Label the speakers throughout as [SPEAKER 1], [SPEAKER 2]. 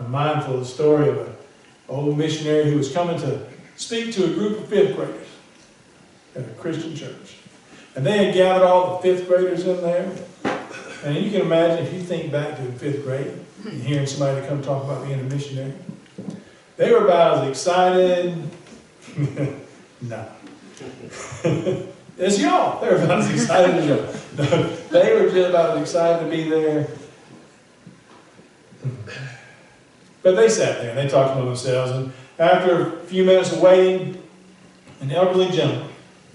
[SPEAKER 1] I'm mindful of the story of an old missionary who was coming to speak to a group of fifth graders at a Christian church. And they had gathered all the fifth graders in there. And you can imagine, if you think back to the fifth grade and hearing somebody come talk about being a missionary, they were about as excited. No. As y'all. They were about as excited as y'all. No, they were just about as excited to be there. But they sat there and they talked among themselves. And after a few minutes of waiting, an elderly gentleman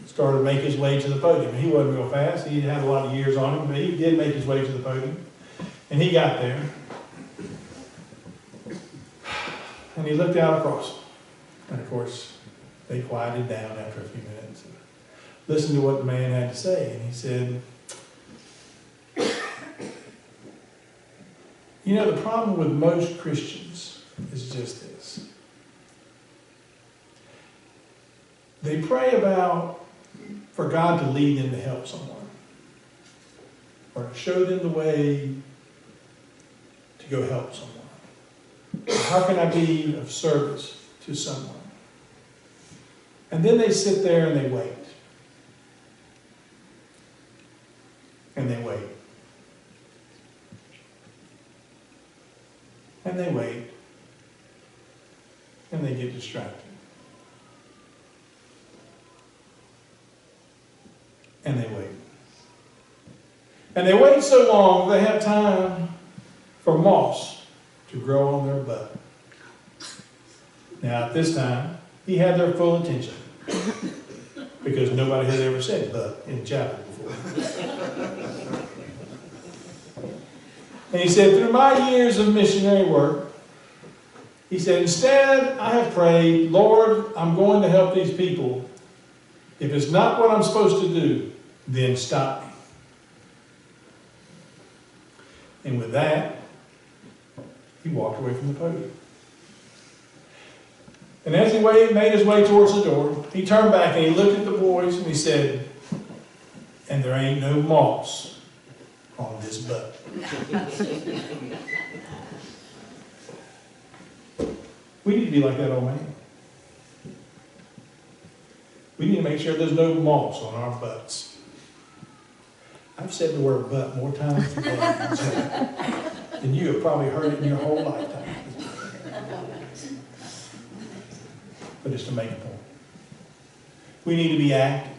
[SPEAKER 1] started to make his way to the podium. He wasn't real fast. He had a lot of years on him, but he did make his way to the podium. And he got there. And he looked out across. And of course, they quieted down after a few minutes and listened to what the man had to say. And he said, you know, the problem with most Christians is just this. They pray for God to lead them to help someone, or to show them the way to go help someone. How can I be of service to someone? And then they sit there and they wait. And they wait. And they wait. And they get distracted. And they wait. And they wait so long they have time for moss to grow on their butt. Now at this time, he had their full attention. Because nobody had ever said butt in chapel before. And he said, through my years of missionary work, he said, instead I have prayed, Lord, I'm going to help these people. If it's not what I'm supposed to do, then stop me. And with that, he walked away from the podium. And as he made his way towards the door, he turned back and he looked at the boys and he said, and there ain't no moss on this butt. We need to be like that old man. We need to make sure there's no moss on our butts. I've said the word butt more times than you have probably heard it in your whole lifetime. But it's to make a point. We need to be active.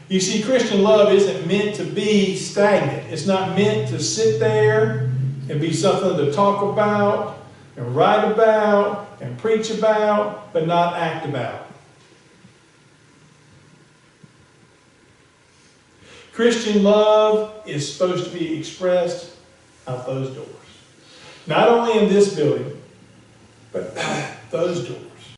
[SPEAKER 1] You see, Christian love isn't meant to be stagnant. It's not meant to sit there and be something to talk about and write about and preach about, but not act about. Christian love is supposed to be expressed out those doors. Not only in this building, but out those doors.